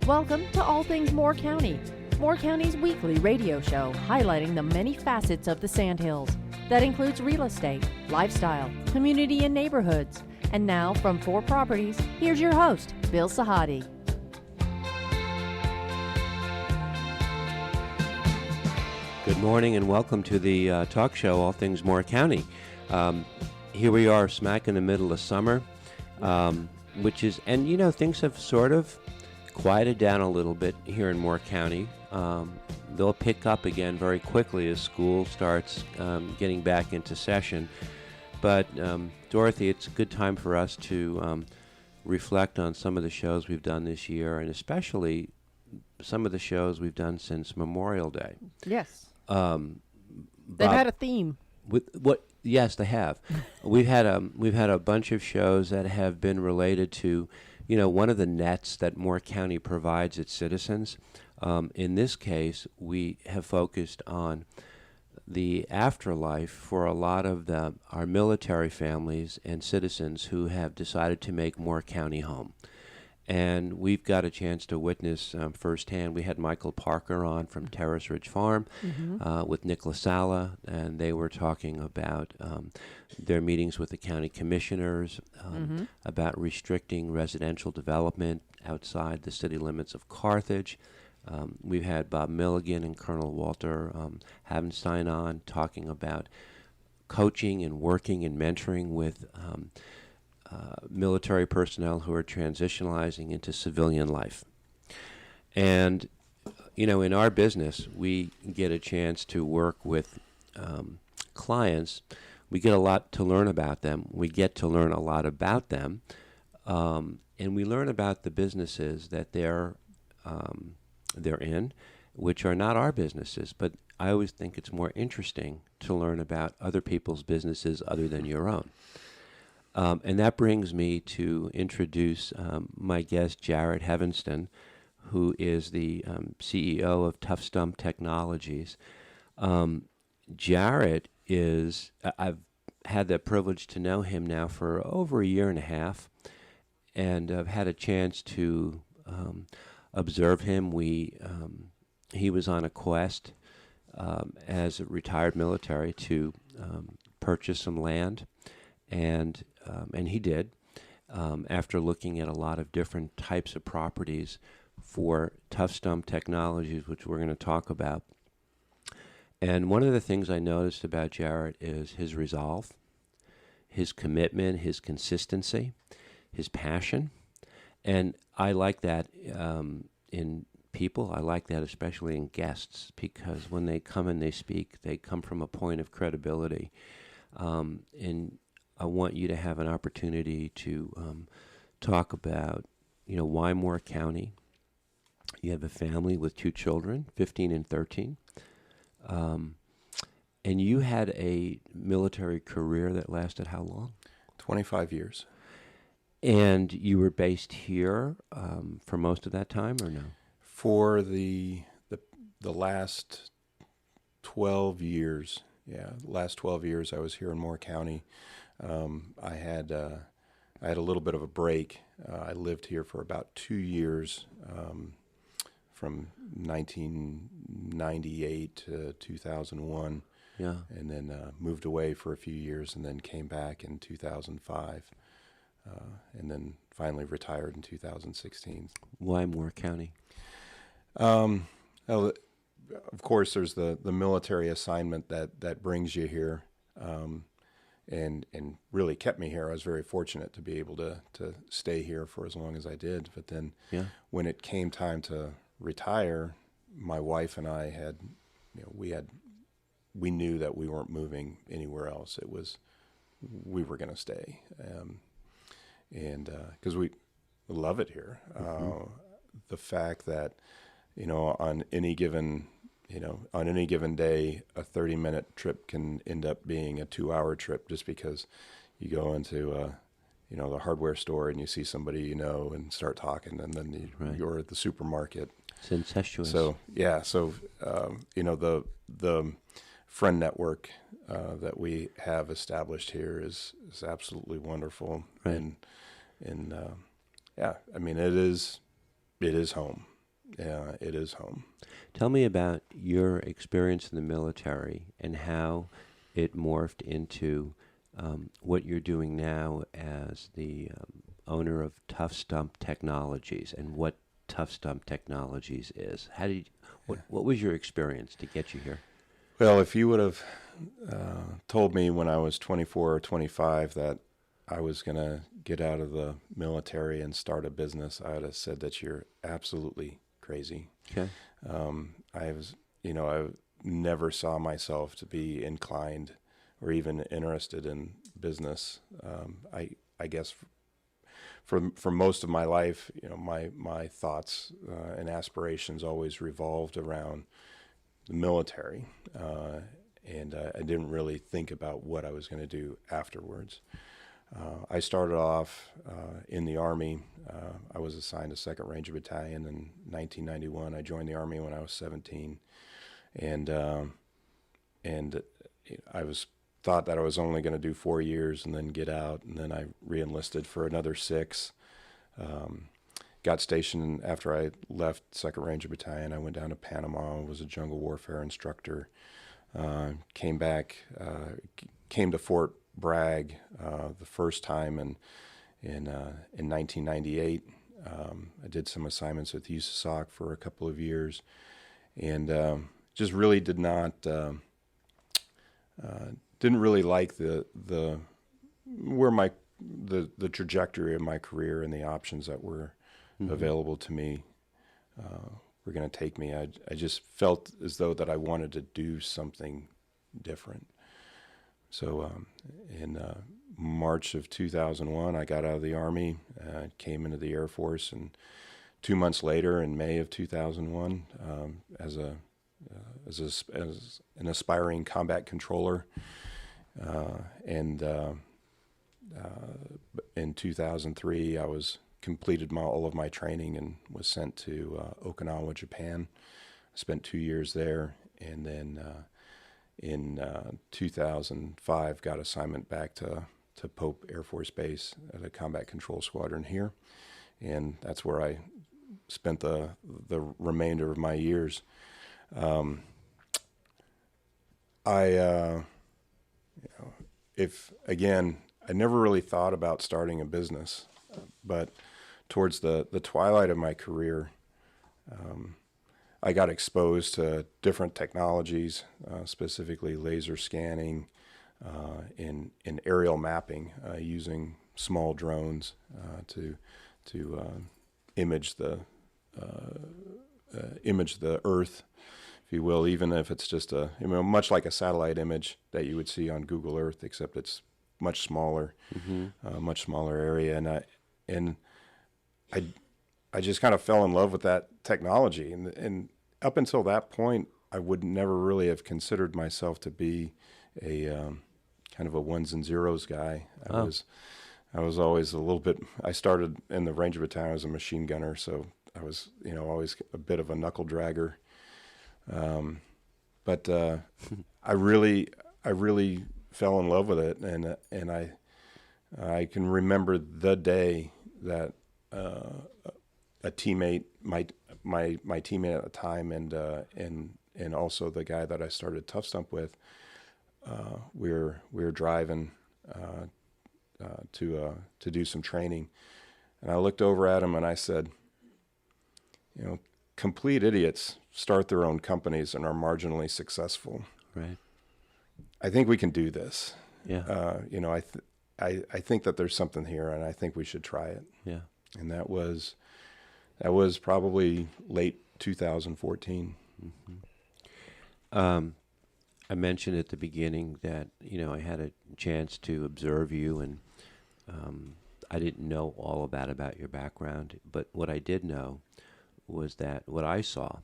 Welcome to All Things Moore County, Moore County's weekly radio show highlighting the many facets of the Sandhills. That includes real estate, lifestyle, community and neighborhoods. And now, from 4 Properties, here's your host, Bill Sahadi. Good morning and welcome to the talk show, All Things Moore County. Here we are smack in the middle of summer, things have sort of quieted down a little bit here in Moore County. They'll pick up again very quickly as school starts getting back into session. But Dorothy, it's a good time for us to reflect on some of the shows we've done this year, and especially some of the shows we've done since Memorial Day. Yes. They've had a theme. Yes, they have. We've had a bunch of shows that have been related to, one of the nets that Moore County provides its citizens. In this case, we have focused on the afterlife for a lot of our military families and citizens who have decided to make Moore County home. And we've got a chance to witness firsthand. We had Michael Parker on from Terrace Ridge Farm with Nick LaSala, and they were talking about their meetings with the county commissioners, about restricting residential development outside the city limits of Carthage. We've had Bob Milligan and Colonel Walter Hevenstein on talking about coaching and working and mentoring with military personnel who are transitionalizing into civilian life. And, in our business, we get a chance to work with clients. We get a lot to learn about them. We get to learn a lot about them. And we learn about the businesses that they're in, which are not our businesses. But I always think it's more interesting to learn about other people's businesses other than your own. And that brings me to introduce my guest, Jarrett Heavenston, who is the CEO of Tough Stump Technologies. Jarrett I've had the privilege to know him now for over a year and a half, and I've had a chance to observe him. He was on a quest as a retired military to purchase some land, and he did, after looking at a lot of different types of properties for Tough Stump Technologies, which we're going to talk about. And one of the things I noticed about Jarrett is his resolve, his commitment, his consistency, his passion. And I like that in people. I like that especially in guests, because when they come and they speak, they come from a point of credibility. And I want you to have an opportunity to talk about, why Moore County. You have a family with 2 children, 15 and 13. And you had a military career that lasted how long? 25 years. And you were based here for most of that time, or no? For the last 12 years, last 12 years I was here in Moore County. I had a little bit of a break. I lived here for about 2 years, from 1998 to 2001. Yeah. And then moved away for a few years, and then came back in 2005, and then finally retired in 2016. Why Moore County? Of course, there's the military assignment that brings you here. And really kept me here. I was very fortunate to be able to stay here for as long as I did. But then when it came time to retire, my wife and I had, we knew that we weren't moving anywhere else. We were going to stay. And because we love it here. The fact that, on any given day, a 30-minute trip can end up being a 2-hour trip, just because you go into, the hardware store and you see somebody and start talking, and then you're at the supermarket. It's incestuous. So the friend network that we have established here is absolutely wonderful, right. and it is home. it is home. Tell me about your experience in the military and how it morphed into what you're doing now as the owner of Tough Stump Technologies, and what Tough Stump Technologies is. What was your experience to get you here? Well, if you would have told me when I was 24 or 25 that I was going to get out of the military and start a business, I would have said that you're absolutely crazy. Okay. I never saw myself to be inclined or even interested in business. I guess for most of my life, my thoughts and aspirations always revolved around the military, and I didn't really think about what I was going to do afterwards. I started off in the Army. I was assigned to 2nd Ranger Battalion in 1991. I joined the Army when I was 17, and I thought that I was only going to do 4 years and then get out, and then I re-enlisted for another 6. Got stationed after I left 2nd Ranger Battalion. I went down to Panama, was a jungle warfare instructor. Came back, came to Fort Bragg the first time in 1998. I did some assignments with USASOC for a couple of years, and just really didn't really like the trajectory of my career and the options that were available to me were going to take me. I just felt as though that I wanted to do something different. So in March of 2001, I got out of the Army, came into the Air Force, and 2 months later, in May of 2001, as an aspiring combat controller, and in 2003, I completed all of my training and was sent to Okinawa, Japan. Spent 2 years there, and then in 2005, got assignment back to Pope Air Force Base at a combat control squadron here, and that's where I spent the remainder of my years. I never really thought about starting a business, but towards the twilight of my career, I got exposed to different technologies, specifically laser scanning, in aerial mapping, using small drones to image the Earth, if you will, even if it's just much like a satellite image that you would see on Google Earth, except it's much smaller, much smaller area, and I just kind of fell in love with that technology, and up until that point, I would never really have considered myself to be a kind of a ones and zeros guy. I was always a little bit. I started in the Ranger Battalion as a machine gunner, so I was always a bit of a knuckle dragger. But I really fell in love with it, and I can remember the day that a teammate, my teammate at the time, and also the guy that I started Tough Stump with, we were driving to do some training, and I looked over at him and I said, complete idiots start their own companies and are marginally successful. Right. I think we can do this. Yeah. I think that there's something here, and I think we should try it. Yeah. And that was probably late 2014. I mentioned at the beginning that I had a chance to observe you, and I didn't know all about your background, but what I did know was that what I saw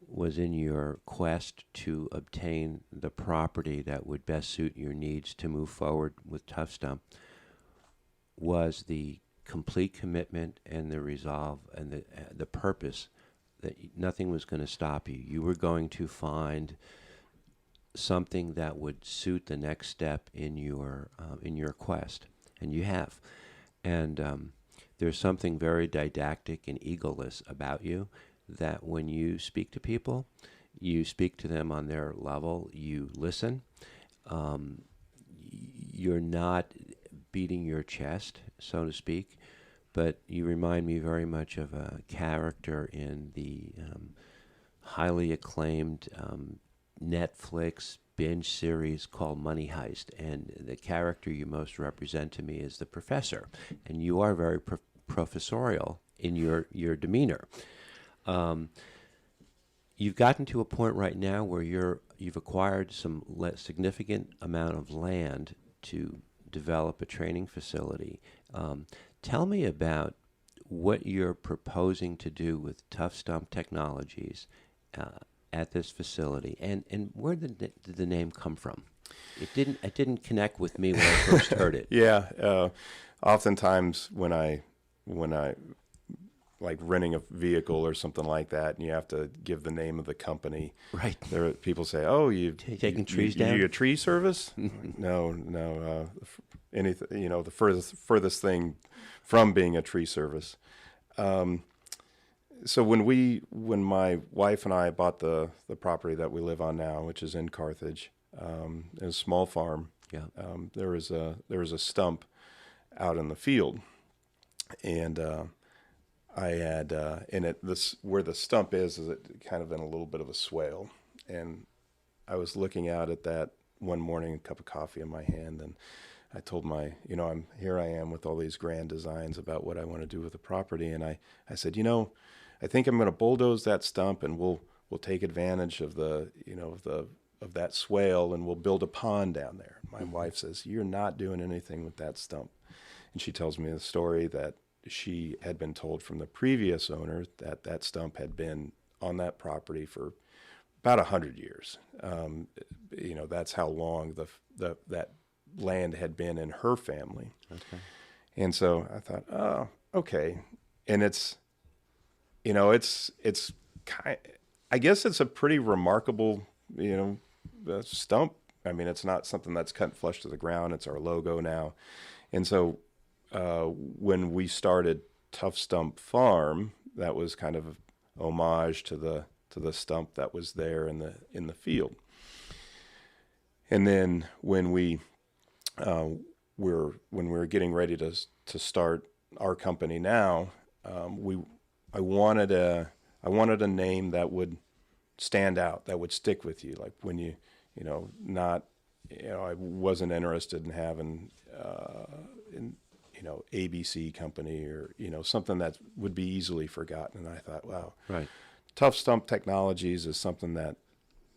was in your quest to obtain the property that would best suit your needs to move forward with Tough Stump was the complete commitment and the resolve and the purpose that nothing was going to stop you. You were going to find something that would suit the next step in your quest, and you have. And there's something very didactic and egoless about you that when you speak to people, you speak to them on their level, you listen. You're not beating your chest, so to speak, but you remind me very much of a character in the highly acclaimed Netflix binge series called Money Heist. And the character you most represent to me is the professor. And you are very professorial in your demeanor. You've gotten to a point right now where you've acquired some significant amount of land to develop a training facility. Tell me about what you're proposing to do with Tough Stump Technologies at this facility, and where did the name come from? It didn't connect with me when I first heard it. Yeah, oftentimes when I like renting a vehicle or something like that, and you have to give the name of the company. Right. People say, "Oh, taking trees down? You a tree service?" No. Anything, the furthest thing from being a tree service. So when my wife and I bought the property that we live on now, which is in Carthage, a small farm. Yeah. There was a stump out in the field, and I had where the stump is it kind of in a little bit of a swale, and I was looking out at that one morning, a cup of coffee in my hand, and I told I am with all these grand designs about what I want to do with the property, and I said, I think I'm going to bulldoze that stump, and we'll take advantage of of that swale, and we'll build a pond down there. My wife says, "You're not doing anything with that stump," and she tells me the story that she had been told from the previous owner that stump had been on that property for about 100 years. That's how long that land had been in her family. Okay. And so I thought, oh, okay. And it's I guess it's a pretty remarkable, stump. I mean, it's not something that's cut flush to the ground. It's our logo now. And so when we started Tough Stump Farm, that was kind of a homage to the stump that was there in the field. And then when we were getting ready to start our company now, I wanted a name that would stand out, that would stick with you. Like when I wasn't interested in having ABC company or something that would be easily forgotten. And I thought, wow, right. Tough Stump Technologies is something that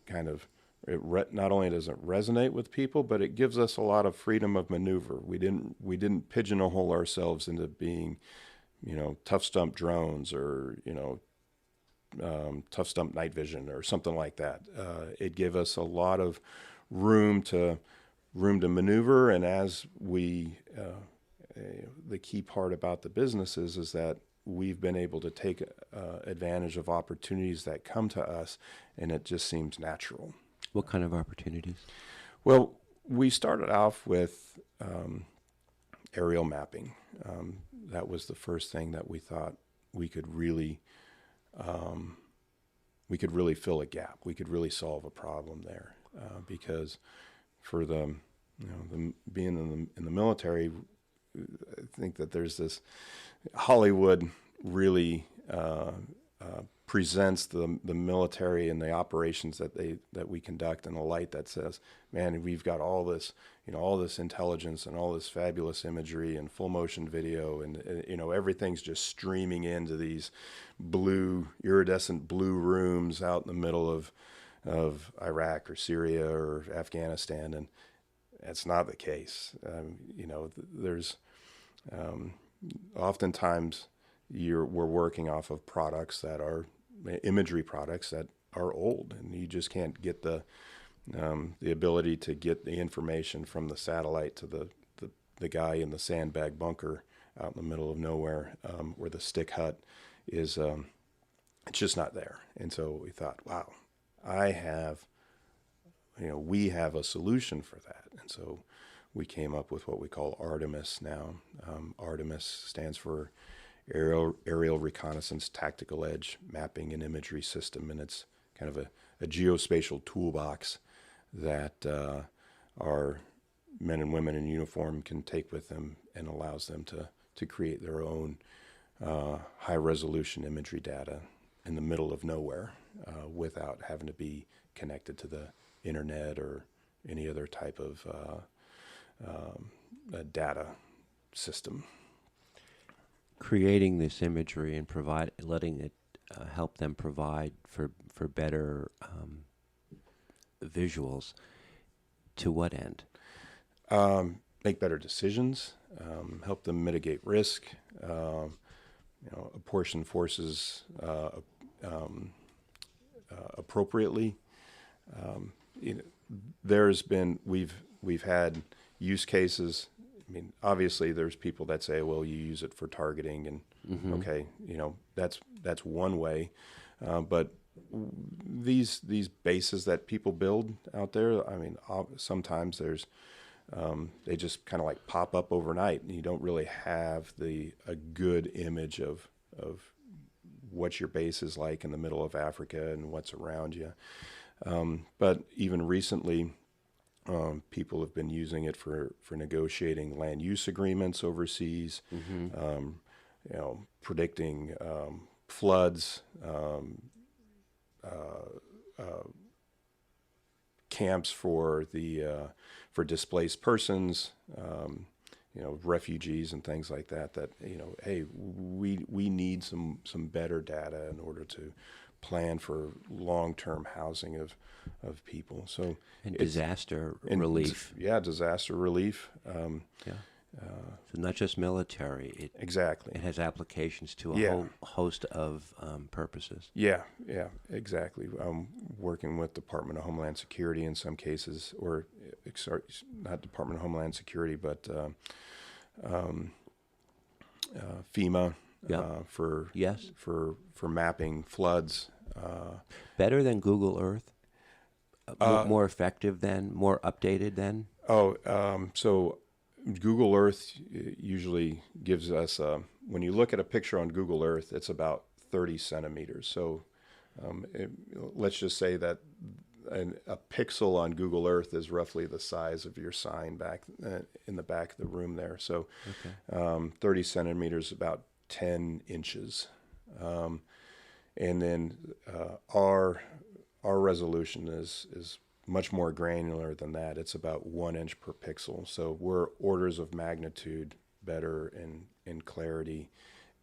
kind of not only does it resonate with people, but it gives us a lot of freedom of maneuver. We didn't pigeonhole ourselves into being, Tough Stump drones or Tough Stump night vision or something like that. It gave us a lot of room to maneuver, and as we the key part about the business is that we've been able to take advantage of opportunities that come to us, and it just seems natural. What kind of opportunities? Well, we started off with aerial mapping. That was the first thing that we thought we could really fill a gap. We could really solve a problem there, because for the being in the military, I think that there's this Hollywood really presents the military and the operations that we conduct in a light that says, man, we've got all this intelligence and all this fabulous imagery and full motion video, and everything's just streaming into these iridescent blue rooms out in the middle of Iraq or Syria or Afghanistan, and that's not the case. There's oftentimes we're working off of products that are imagery products that are old, and you just can't get the ability to get the information from the satellite to the guy in the sandbag bunker out in the middle of nowhere, where the stick hut is. It's just not there. And so we thought, wow, we have a solution for that. And so we came up with what we call Artemis now. Artemis stands for aerial reconnaissance tactical edge mapping and imagery system, and it's kind of a geospatial toolbox that our men and women in uniform can take with them and allows them to create their own high-resolution imagery data in the middle of nowhere without having to be connected to the internet or any other type of data system. Creating this imagery and letting it help them provide for better visuals. To what end? Make better decisions, help them mitigate risk, apportion forces appropriately. We've had use cases. I mean, obviously, there's people that say, "Well, you use it for targeting," and okay, that's one way. But these bases that people build out there, I mean, sometimes there's they just kind of like pop up overnight, and you don't really have a good image of what your base is like in the middle of Africa and what's around you. But even recently, people have been using it for negotiating land use agreements overseas, predicting floods, camps for displaced persons, refugees and things like that. That hey, we need some better data in order to plan for long-term housing of people. So disaster relief. Disaster relief. So not just military. Exactly. It has applications to a whole host of purposes. Yeah, exactly. Working with Department of Homeland Security in some cases, or sorry, not Department of Homeland Security, but FEMA for mapping floods. Better than Google Earth? More effective than? More updated than? So Google Earth usually gives us, when you look at a picture on Google Earth, it's about 30 centimeters. So let's just say that a pixel on Google Earth is roughly the size of your sign back in the back of the room there. So 30 centimeters, about 10 inches. And then our resolution is much more granular than that. It's about 1 inch per pixel. So we're orders of magnitude better in clarity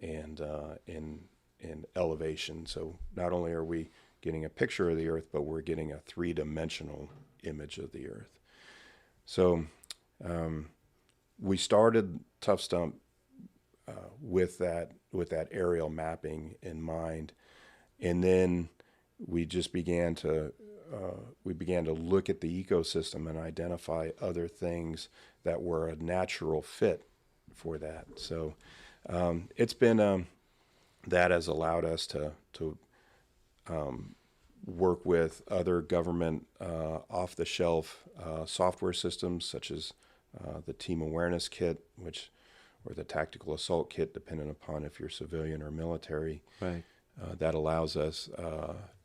and in elevation. So not only are we getting a picture of the Earth, but we're getting a three-dimensional image of the Earth. So we started Tough Stump with that aerial mapping in mind, and then we just began to look at the ecosystem and identify other things that were a natural fit for that. So it's been that has allowed us to work with other government off-the-shelf software systems, such as the Team Awareness Kit, or the Tactical Assault Kit, depending upon if you're civilian or military. Right. That allows us,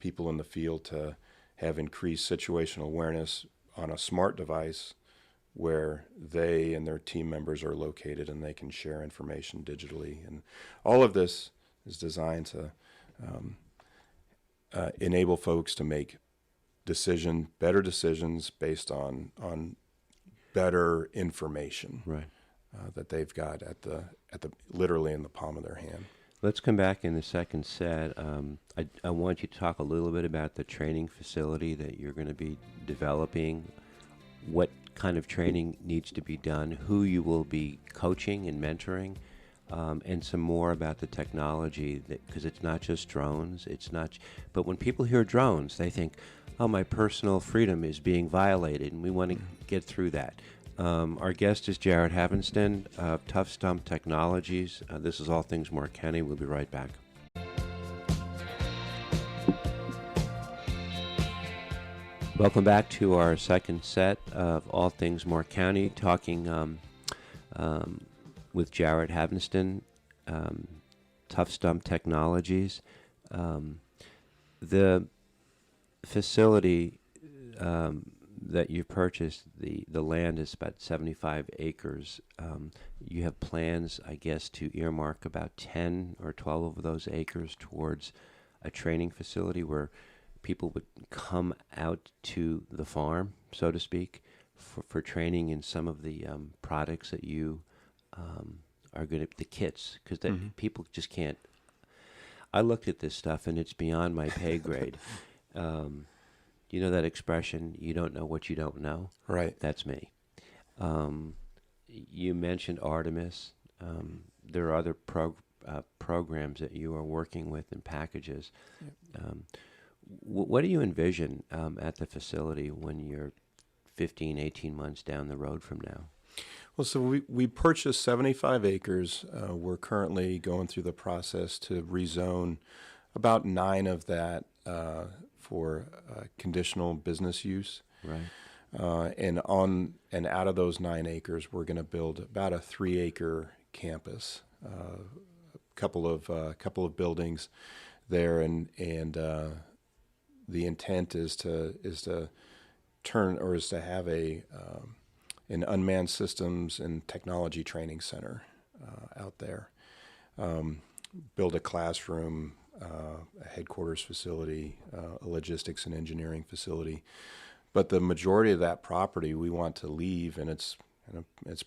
people in the field, to have increased situational awareness on a smart device where they and their team members are located, and they can share information digitally. And all of this is designed to enable folks to make better decisions based on better information, right, that they've got at the literally in the palm of their hand. Let's come back in the second set. I want you to talk a little bit about the training facility that you're going to be developing, what kind of training needs to be done, who you will be coaching and mentoring, and some more about the technology, because it's not just drones. But when people hear drones, they think, oh, my personal freedom is being violated, and we want to get through that. Our guest is Jarrett Heavenston of Tough Stump Technologies. This is All Things Moore County. We'll be right back. Welcome back to our second set of All Things Moore County, talking with Jarrett Heavenston. Tough Stump Technologies. The facility that you purchased, the land is about 75 acres. You have plans, I guess, to earmark about 10 or 12 of those acres towards a training facility where people would come out to the farm, so to speak, for training in some of the products that you are going to, the kits, because people just can't. I looked at this stuff and it's beyond my pay grade. You know that expression, you don't know what you don't know? Right. That's me. You mentioned Artemis. There are other programs that you are working with and packages. Yep. What do you envision at the facility when you're 15, 18 months down the road from now? Well, so we purchased 75 acres. We're currently going through the process to rezone about 9 of that for conditional business use. Right. And out of those 9 acres, we're going to build about a 3-acre campus, a couple of buildings there, and the intent is to have an unmanned systems and technology training center out there. Build a classroom, a headquarters facility, a logistics and engineering facility. But the majority of that property we want to leave in its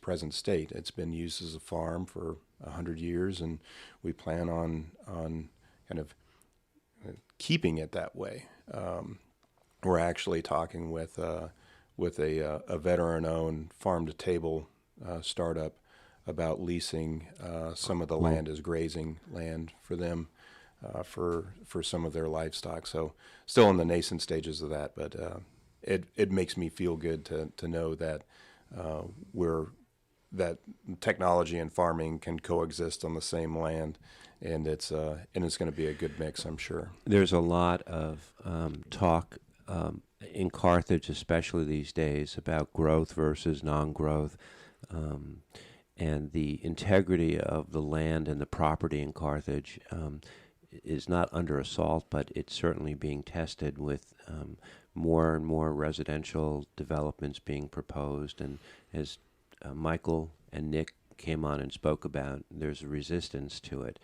present state. It's been used as a farm for 100 years, and we plan on kind of keeping it that way. We're actually talking with a veteran-owned farm-to-table startup about leasing some of the land as grazing land for them for some of their livestock. So still in the nascent stages of that, but it makes me feel good to know that that technology and farming can coexist on the same land, and it's going to be a good mix, I'm sure. There's a lot of talk in Carthage, especially these days, about growth versus non-growth, and the integrity of the land and the property in Carthage is not under assault, but it's certainly being tested with more and more residential developments being proposed. And as Michael and Nick came on and spoke about, there's a resistance to it.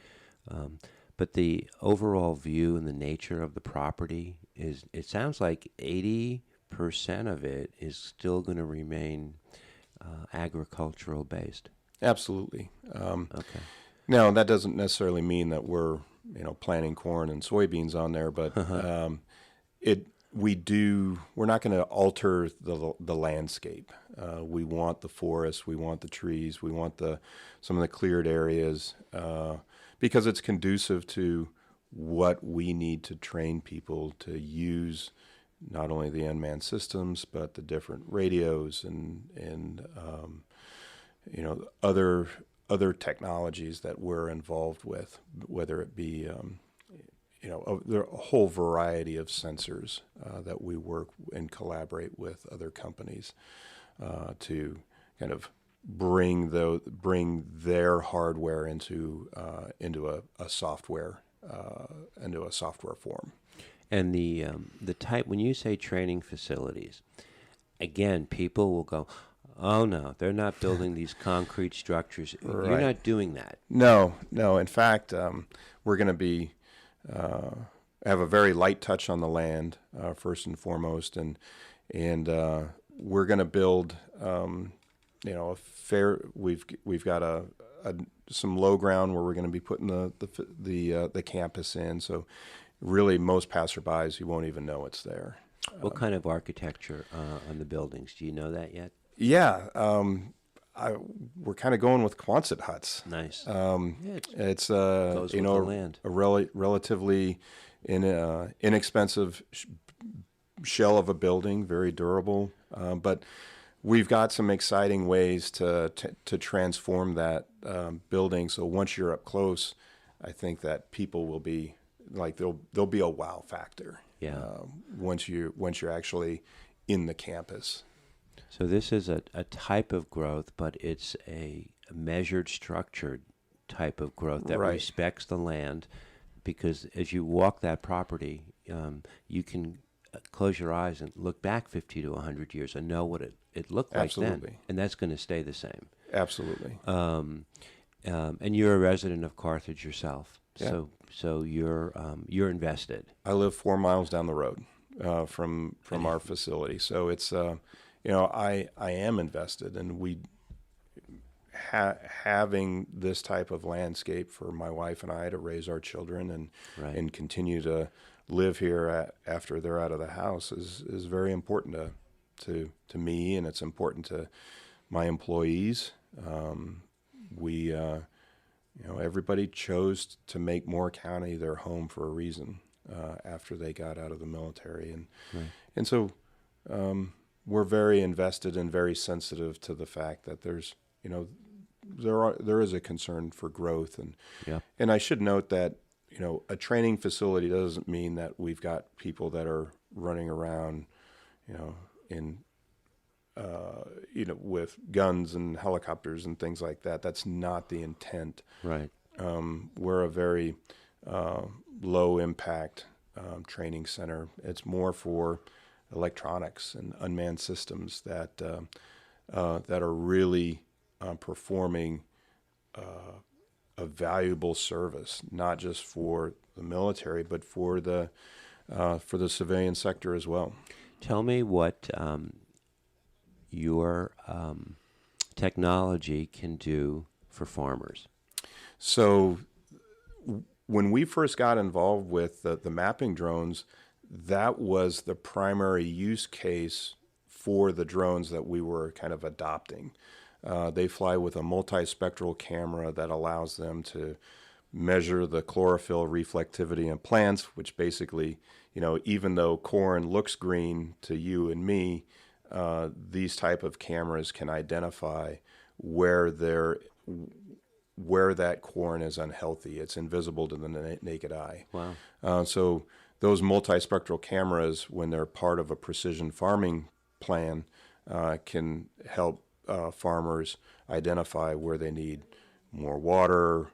But the overall view and the nature of the property is, it sounds like 80% of it is still going to remain agricultural based. Absolutely. Okay. Now, that doesn't necessarily mean that we're planting corn and soybeans on there, but we're not going to alter the landscape. We want the forest, we want the trees, we want some of the cleared areas, because it's conducive to what we need to train people to use, not only the unmanned systems, but the different radios and other technologies that we're involved with, whether it be there are a whole variety of sensors that we work and collaborate with other companies to kind of bring their hardware into a software form. And the type, when you say training facilities, again, people will go, oh no, they're not building these concrete structures. Right. You're not doing that. No. In fact, we're going to be have a very light touch on the land first and foremost, and we're going to build a fair. We've got some low ground where we're going to be putting the campus in. So really, most passerbys, you won't even know it's there. What kind of architecture on the buildings? Do you know that yet? Yeah. We're kind of going with Quonset huts. Nice. It's goes with the land. A relatively inexpensive shell of a building, very durable. But we've got some exciting ways to transform that building. So once you're up close, I think that people will be like there'll be a wow factor. Yeah. Once you're actually in the campus. So this is a type of growth, but it's a measured, structured type of growth that Right. respects the land, because as you walk that property, you can close your eyes and look back 50 to 100 years and know what it looked like then. Absolutely. And that's going to stay the same. Absolutely. And you're a resident of Carthage yourself, Yeah. so you're invested. I live 4 miles down the road from our facility, so it's I am invested, and we having this type of landscape for my wife and I to raise our children and Right. and continue to live here after they're out of the house is very important to me, and it's important to my employees. Everybody chose to make Moore County their home for a reason after they got out of the military, and so we're very invested and very sensitive to the fact that there is a concern for growth, and I should note that a training facility doesn't mean that we've got people that are running around in with guns and helicopters and things like that. That's not the intent. Right. We're a very low impact training center. It's more for electronics and unmanned systems that are really performing a valuable service, not just for the military, but for the civilian sector as well. Tell me what your technology can do for farmers. So when we first got involved with the mapping drones, that was the primary use case for the drones that we were kind of adopting. They fly with a multispectral camera that allows them to measure the chlorophyll reflectivity in plants, which basically, even though corn looks green to you and me, these type of cameras can identify where that corn is unhealthy. It's invisible to the naked eye. Wow. So those multispectral cameras, when they're part of a precision farming plan, can help farmers identify where they need more water,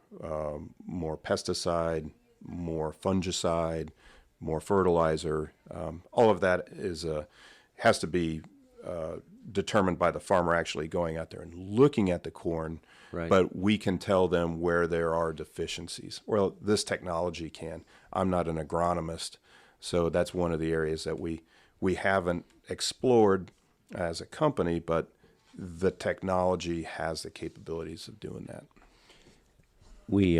more pesticide, more fungicide, more fertilizer. All of that has to be determined by the farmer actually going out there and looking at the corn. Right. But we can tell them where there are deficiencies. Well, this technology can. I'm not an agronomist, so that's one of the areas that we haven't explored as a company, but the technology has the capabilities of doing that. We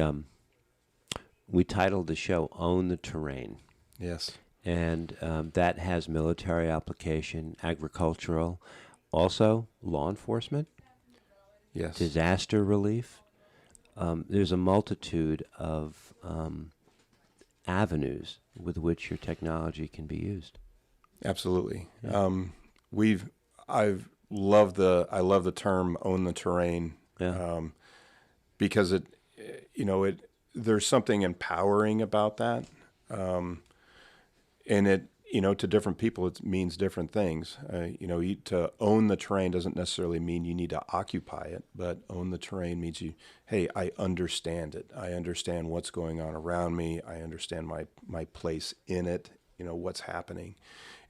titled the show "Own the Terrain." Yes. And that has military application, agricultural, also law enforcement, Yes. disaster relief. There's a multitude of avenues with which your technology can be used. Absolutely. Yeah. I love the term "own the terrain," because there's something empowering about that. And it, to different people, it means different things. To own the terrain doesn't necessarily mean you need to occupy it, but own the terrain means hey, I understand it. I understand what's going on around me. I understand my place in it, what's happening.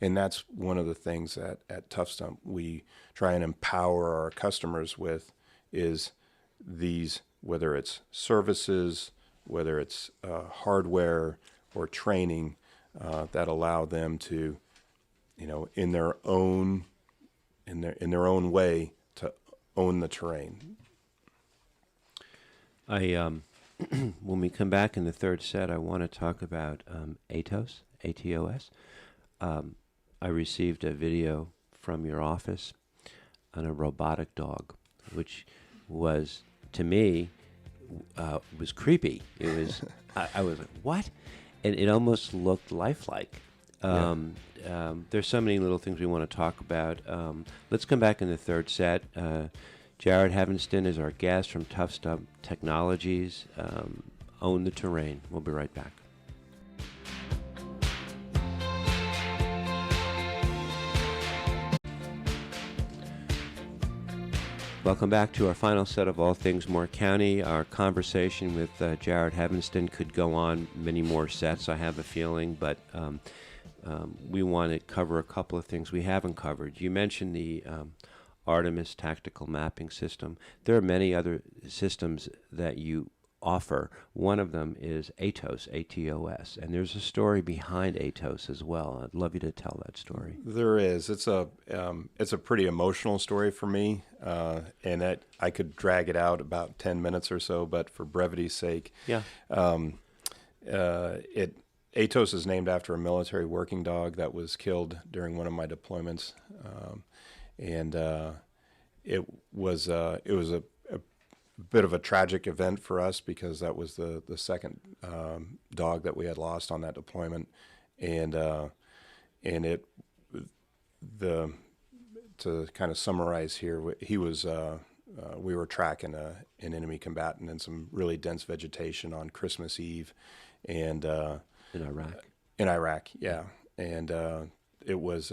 And that's one of the things that at Tough Stump we try and empower our customers with is these, whether it's services, whether it's hardware or training, that allow them to, in their own way, to own the terrain. When we come back in the third set, I want to talk about ATOS, ATOS. I received a video from your office on a robotic dog, which was, to me, was creepy. It was, I was like, what? And it almost looked lifelike. There's so many little things we want to talk about. Let's come back in the third set. Jarrett Heavenston is our guest from Tough Stump Technologies. Own the terrain. We'll be right back. Welcome back to our final set of All Things Moore County. Our conversation with Jarrett Heavenston could go on many more sets, I have a feeling, but we want to cover a couple of things we haven't covered. You mentioned the Artemis tactical mapping system. There are many other systems that you offer. One of them is ATOS, A-T-O-S, and there's a story behind ATOS as well. I'd love you to tell that story. There is. It's a pretty emotional story for me, and I could drag it out about 10 minutes or so, but for brevity's sake, Yeah. ATOS is named after a military working dog that was killed during one of my deployments, and it was a bit of a tragic event for us because that was the second dog that we had lost on that deployment, and to kind of summarize here, he was we were tracking an enemy combatant in some really dense vegetation on Christmas Eve, and In Iraq. In Iraq, yeah, and it was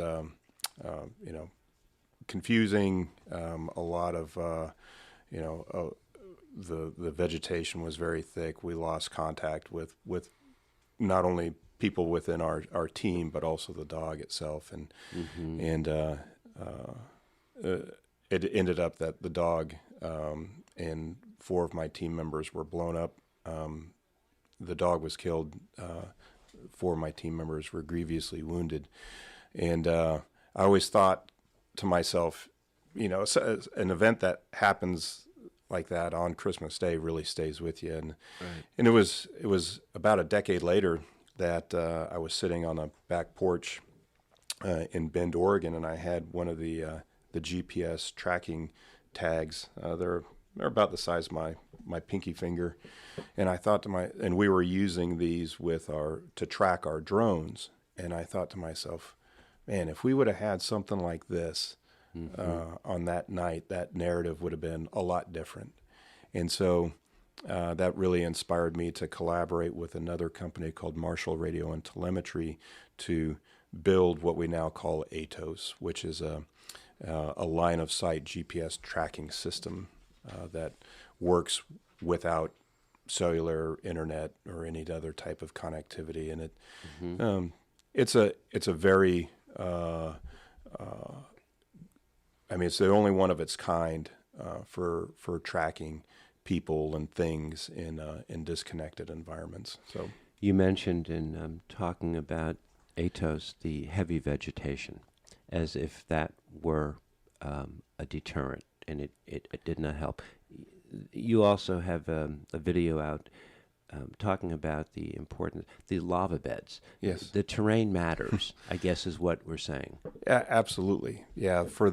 confusing. A lot of the vegetation was very thick. We lost contact with not only people within our team, but also the dog itself. And it ended up that the dog and 4 of my team members were blown up. The dog was killed. 4 of my team members were grievously wounded. And I always thought to myself, an event that happens like that on Christmas Day really stays with you. And Right. and it was about a decade later that I was sitting on a back porch in Bend, Oregon, and I had one of the GPS tracking tags. They're about the size of my pinky finger, and I thought and we were using these to track our drones. And I thought to myself, man, if we would have had something like this on that night, that narrative would have been a lot different. And so that really inspired me to collaborate with another company called Marshall Radio and Telemetry to build what we now call ATOS, which is a line of sight GPS tracking system that works without cellular, internet, or any other type of connectivity. And it's a very it's the only one of its kind for tracking people and things in disconnected environments. So You mentioned in talking about ATOS the heavy vegetation, as if that were a deterrent, and it did not help. You also have a video out talking about the lava beds. Yes. The terrain matters, I guess is what we're saying. yeah, absolutely. Yeah, for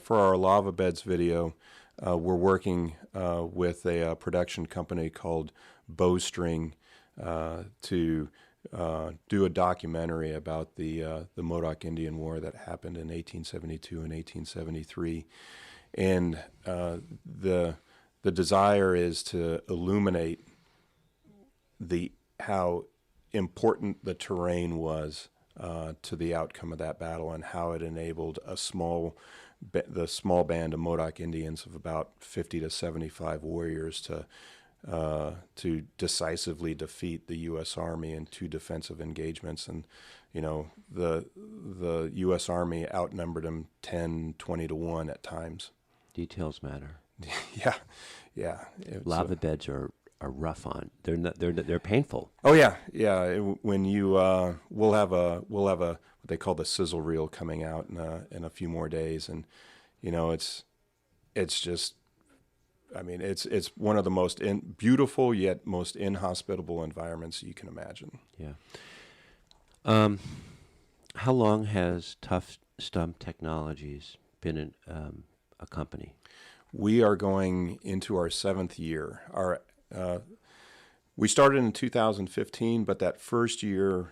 our lava beds video, we're working with a production company called Bowstring to do a documentary about the Modoc Indian War that happened in 1872 and 1873, and the desire is to illuminate how important the terrain was to the outcome of that battle, and how it enabled the small band of Modoc Indians of about 50 to 75 warriors to decisively defeat the U.S. Army in 2 defensive engagements. And the U.S. Army outnumbered them 10, 20 to 1 at times. Details matter. Yeah. Lava beds are rough on. They're painful. Oh yeah. When you we'll have a what they call the sizzle reel coming out in a few more days, and it's just, it's one of the most beautiful yet most inhospitable environments you can imagine. Yeah. How long has Tough Stump Technologies been a company? We are going into our 7th year. We started in 2015, but that first year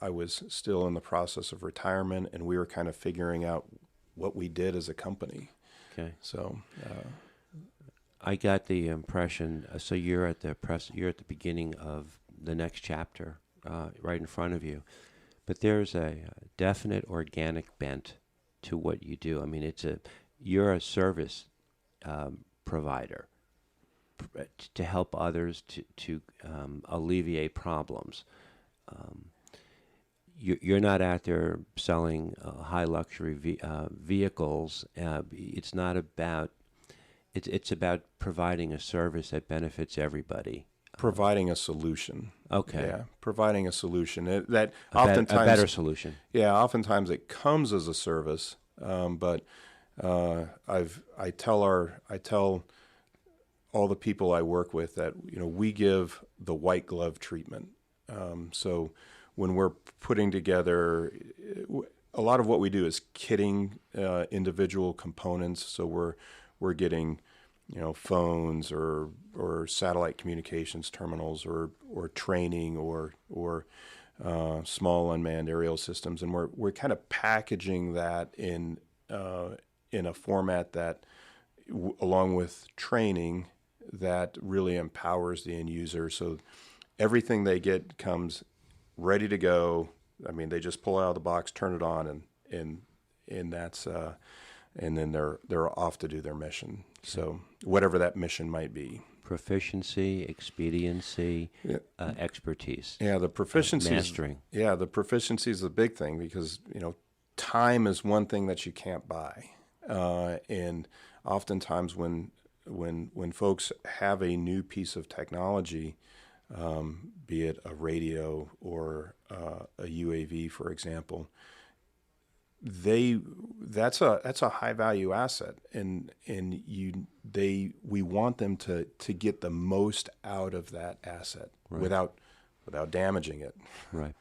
I was still in the process of retirement, and we were kind of figuring out what we did as a company. Okay. So I got the impression. So you're at the beginning of the next chapter, right in front of you, but there's a definite organic bent to what you do. You're a service provider to help others to alleviate problems. You're not out there selling high luxury vehicles. It's not about. It's about providing a service that benefits everybody. Providing a solution. Okay. Yeah, providing a solution that A oftentimes better solution. Yeah, oftentimes it comes as a service, but I tell all the people I work with that we give the white glove treatment. So when we're putting together, a lot of what we do is kitting individual components. So we're getting phones or satellite communications terminals or training or small unmanned aerial systems, and we're kind of packaging that in a format that, along with training, that really empowers the end user. So everything they get comes ready to go. I mean, they just pull it out of the box, turn it on, and that's and then they're off to do their mission. So whatever that mission might be. Proficiency, expediency, expertise. Yeah, the proficiency mastering. The proficiency is the big thing, because time is one thing that you can't buy, and oftentimes when folks have a new piece of technology, be it a radio or a UAV, for example, that's a high value asset, and we want them to get the most out of that asset, right, without damaging it. Right.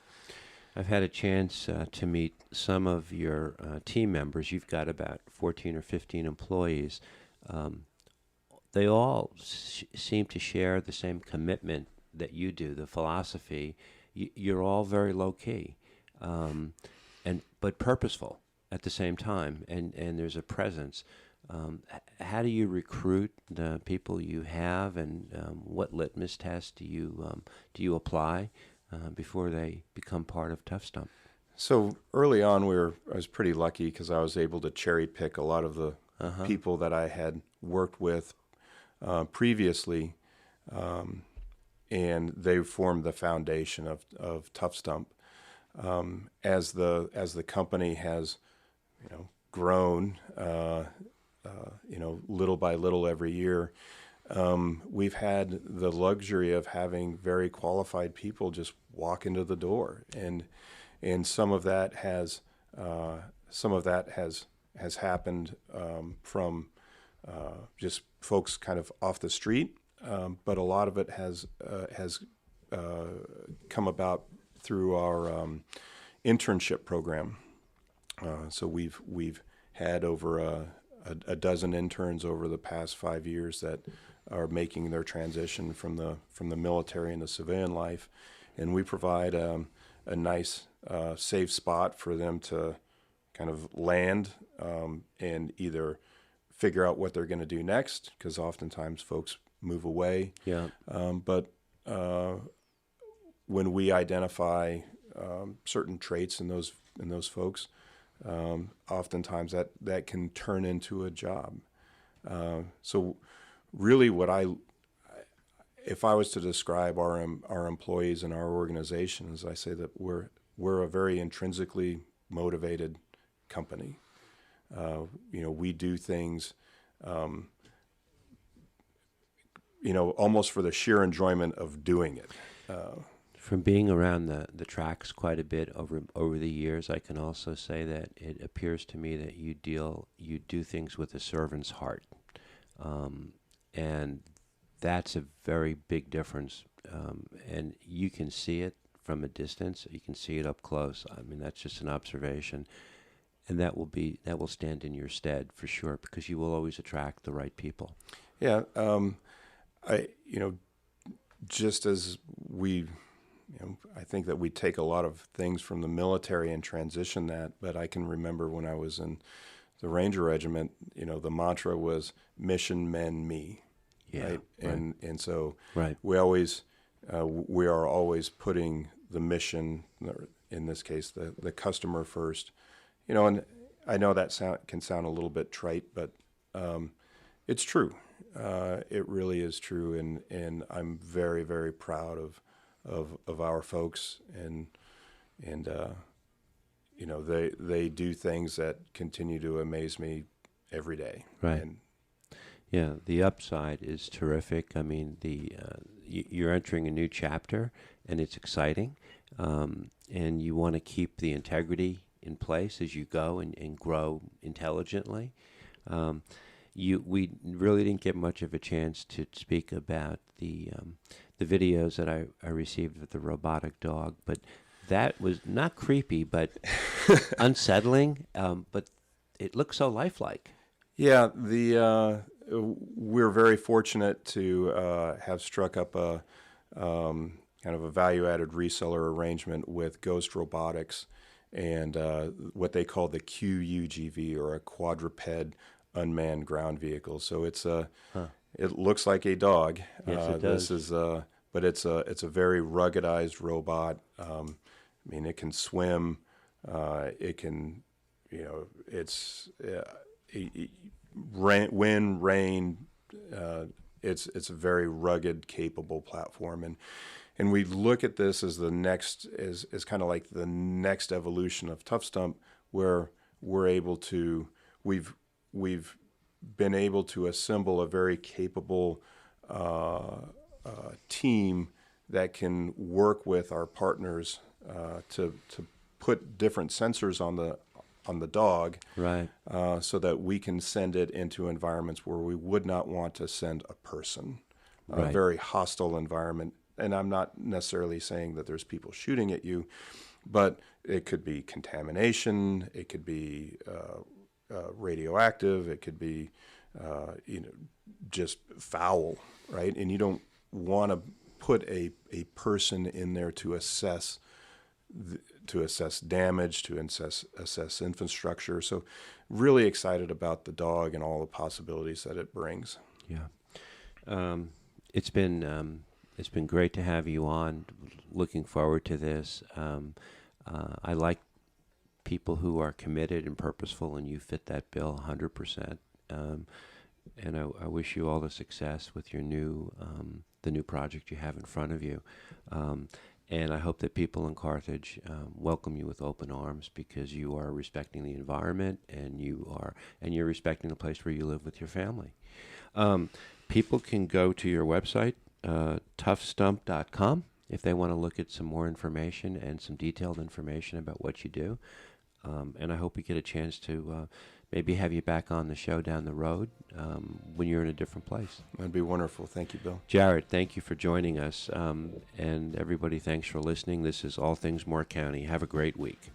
I've had a chance to meet some of your team members. You've got about 14 or 15 employees. They all seem to share the same commitment that you do, the philosophy. You're all very low key. But purposeful at the same time, and there's a presence. How do you recruit the people you have, and what litmus test do you apply before they become part of Tough Stump? So early on, I was pretty lucky because I was able to cherry pick a lot of the people that I had worked with previously, and they formed the foundation of Tough Stump. As the company has, grown, little by little every year, we've had the luxury of having very qualified people just walk into the door, and some of that has happened from just folks kind of off the street, but a lot of it has come about through our internship program. So we've had over a dozen interns over the past 5 years that are making their transition from the military into civilian life, and we provide a nice safe spot for them to kind of land and either figure out what they're going to do next, because oftentimes folks move away. Yeah. But when we identify certain traits in those folks, oftentimes that can turn into a job. So really, if I was to describe our employees and our organization, is I say that we're a very intrinsically motivated company. We do things, almost for the sheer enjoyment of doing it. From being around the tracks quite a bit over the years, I can also say that it appears to me that you do things with a servant's heart, and that's a very big difference. And you can see it from a distance. You can see it up close. I mean, that's just an observation, and that will stand in your stead for sure, because you will always attract the right people. Yeah, just as we. I think that we take a lot of things from the military and transition that, but I can remember when I was in the Ranger Regiment, the mantra was mission, men, me. Yeah, right? And so right. we are always putting the mission, in this case, the customer first. And I know that can sound a little bit trite, but It's true. It really is true, and I'm very, very proud of our folks, and they do things that continue to amaze me every day. Right. And Yeah, the upside is terrific. I mean, you're entering a new chapter, and it's exciting, and you want to keep the integrity in place as you go and grow intelligently. We really didn't get much of a chance to speak about the videos that I received of the robotic dog, but that was not creepy, but unsettling. But it looked so lifelike. yeah, we're very fortunate to have struck up a kind of a value-added reseller arrangement with Ghost Robotics and what they call the QUGV, or a quadruped unmanned ground vehicle. So it looks like a dog. Yes, it does. But it's a very ruggedized robot. I mean, it can swim. It can, it's wind, rain. It's a very rugged, capable platform, and we look at this as the next, as kind of like the next evolution of Tough Stump, where we've been able to assemble a very capable team that can work with our partners to put different sensors on the dog, Right. So that we can send it into environments where we would not want to send a person, a Right. very hostile environment. And I'm not necessarily saying that there's people shooting at you, but it could be contamination, it could be radioactive, it could be just foul, right? And you don't want to put a person in there to assess damage, to assess infrastructure. So really excited about the dog and all the possibilities that it brings. Yeah. It's been great to have you on. Looking forward to this. I like people who are committed and purposeful, and you fit that bill 100%. And I wish you all the success with your the new project you have in front of you. And I hope that people in Carthage welcome you with open arms, because you are respecting the environment, and you're respecting the place where you live with your family. People can go to your website, toughstump.com, if they want to look at some more information and some detailed information about what you do. And I hope we get a chance to maybe have you back on the show down the road when you're in a different place. That'd be wonderful. Thank you, Bill. Jarrett, thank you for joining us. And everybody, thanks for listening. This is All Things Moore County. Have a great week.